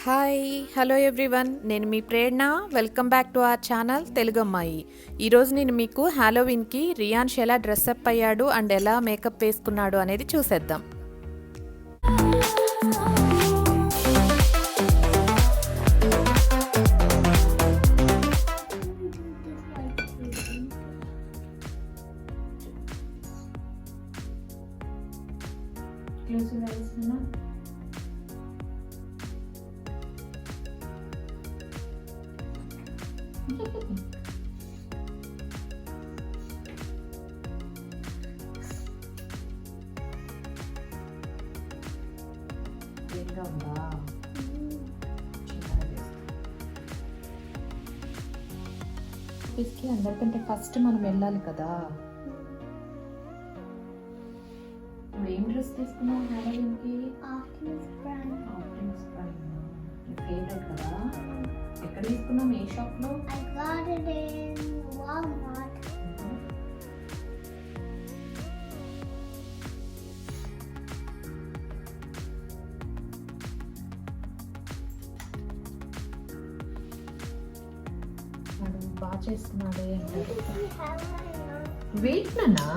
Hi hello everyone, నేను మీ Prerana. Welcome back to our channel Telugu అమ్మాయి. ఈరోజు నేను మీకు హాలోవిన్కి రియాన్ష్ ఎలా డ్రెస్అప్ అయ్యాడు అండ్ ఎలా మేకప్ వేసుకున్నాడు అనేది చూసేద్దాం. ఆఫీస్కి అందరికంటే ఫస్ట్ మనం వెళ్ళాలి కదా. ఏం డ్రెస్ తీసుకున్నావు హాలోవిన్కి? Optimus Prime. నీ ఫేవరెట్ కదా. ఎక్కడ తీసుకున్నాం? ఏ షాప్లో? I got it in Walmart. వాడు బాగా చేస్తున్నాడే అంటారు. This is how I know. Wait నాన్నా,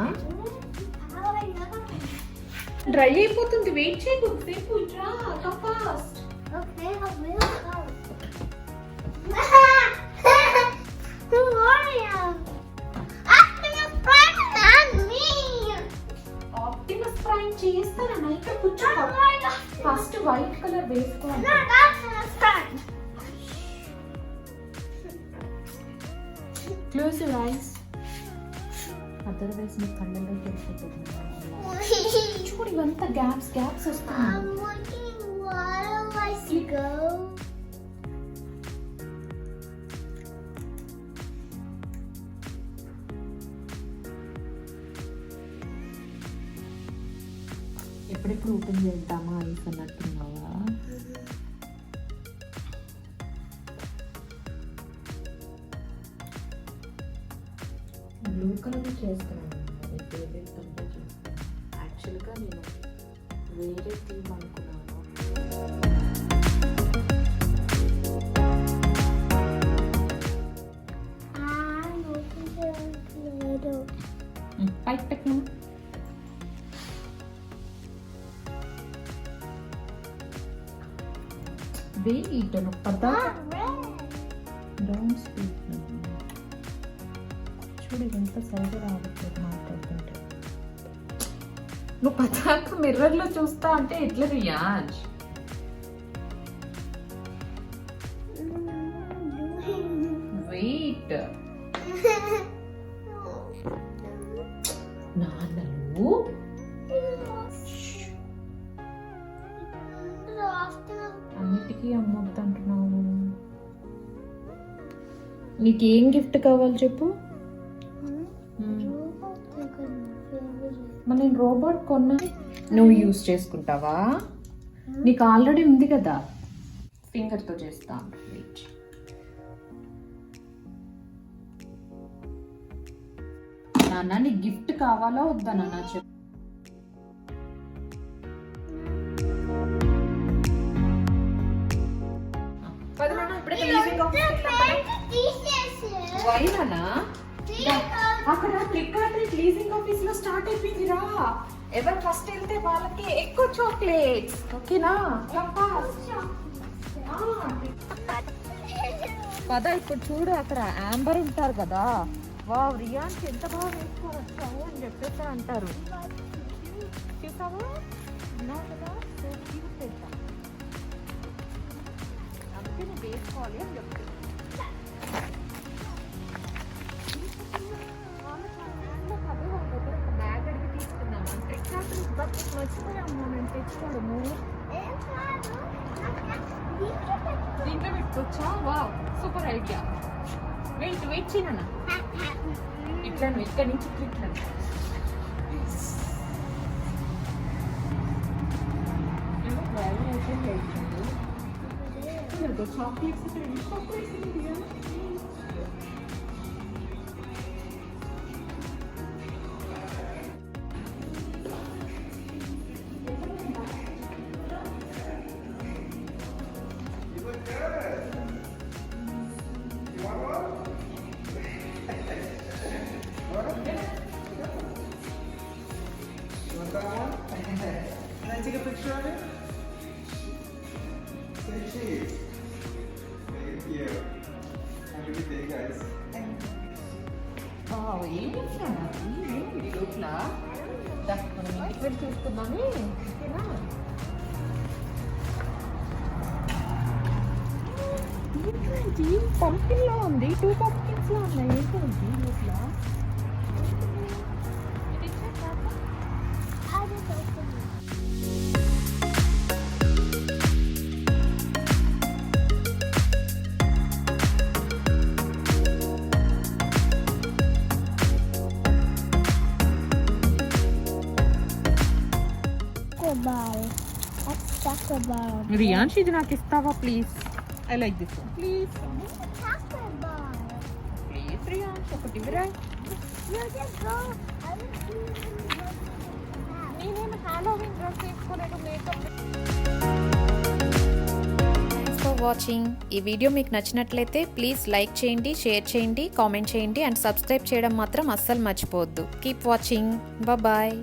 How I know. డ్రై అయిపోతుంది. వెయిట్ చేయి కొద్దిసేపు. ఇట్రా fast. Okay, I will go. Who are you? Optimus Prime and me. Optimus Prime చేస్తానన్నా. ఇక్కడ కూర్చో. Oh my God. First white colour వేసుకోవాలి. Not Optimus Prime. Close your eyes. Otherwise నీ కళ్ళలో తెలిసిపోతుంది. చూడు, ఇవంతా గ్యాప్స్ వస్తున్నాయి. I'm looking where I should go. ఎప్పుడెప్పుడు ఓపెన్ చేద్దామా ఐస్ అన్నట్టున్నావా? బ్లూ కలర్ చేస్తున్నాను. ఫేవరెట్ అంటే చేస్తాను. యాక్చువల్గా నేను వేరే థీమ్ అనుకున్నాను. I'm looking for a little. పైకి పెట్టినా వెయిట్ నువ్వు పదా. Don't speak. చూడు, ఇదంతా సరిగా రావట్లేదు మాట్లాడుతుంటే. నువ్వు పదాక మిర్రర్లో చూస్తా అంటే ఎట్లా రియాజ్? వెయిట్ నాన్నలు. అన్నిటికీ అమ్మొద్దు అంటున్నాను. నీకేం గిఫ్ట్ కావాలి చెప్పు. మరి నేను రోబోట్ కొన్నా. నువ్వు యూజ్ చేసుకుంటావా? నీకు ఆల్రెడీ ఉంది కదా. ఫింగర్తో చేస్తా. వెయిట్. నాన్న, నీకు గిఫ్ట్ కావాలా వద్దా నాన్న చెప్పు. అక్కడ క్లిక్ ఆర్ట్ లీజింగ్ ఆఫీస్ లో స్టార్ట్ అయిపోయిందిరా. ఎవరు ఫస్ట్ వెళ్తే వాళ్ళకి ఎక్కువ చాక్లెట్స్. ఓకేనా? పద. ఇప్పుడు చూడు, అక్కడ యాంబర్ ఉంటారు కదా. వావ్, రియాన్స్ ఎంత బాగా వేసుకొని వచ్చావు అని చెప్పేసి అంటారు. చూసావా? అన్నావు కదా, సో క్యూట్ చేద్దాం. అందుకే నువ్వు వేసుకోవాలి అని చెప్తాను. మర్చిపోయాము, నేను తెచ్చుకోవడము. దీంట్లో పెట్టుకోవచ్చా? Wow, super idea. వెయిట్ చేయనా. ఇట్లా నువ్వు ఇక్కడి నుంచి ఇట్లా చాక్లెట్స్. వెళ్ళి చూసుకుందామని ఓకేనా. ఏంటంటే పంపిన్ లా ఉంది, 2 పంపిన్స్ లా ఉన్నాయి. ఏంటంటే లోపల ఇది ఇచ్చాక I just opened it. Soccer ball. That's soccer ball. రియాన్స్ ఇది నాకు ఇస్తావా please? I like this one please. Soccer ball. Please Riyans ఒకటి ఇవ్వరా. You just go. I will see you when you go to the house. నేనేమి Halloween dress వేసుకోలేదు, makeup. Thanks for watching. ఈ video మీకు నచ్చినట్లయితే ప్లీజ్ లైక్ చేయండి, share చేయండి, comment చేయండి అండ్ సబ్స్క్రైబ్ చేయడం మాత్రం అస్సలు మర్చిపోవద్దు. Keep watching. బాయ్.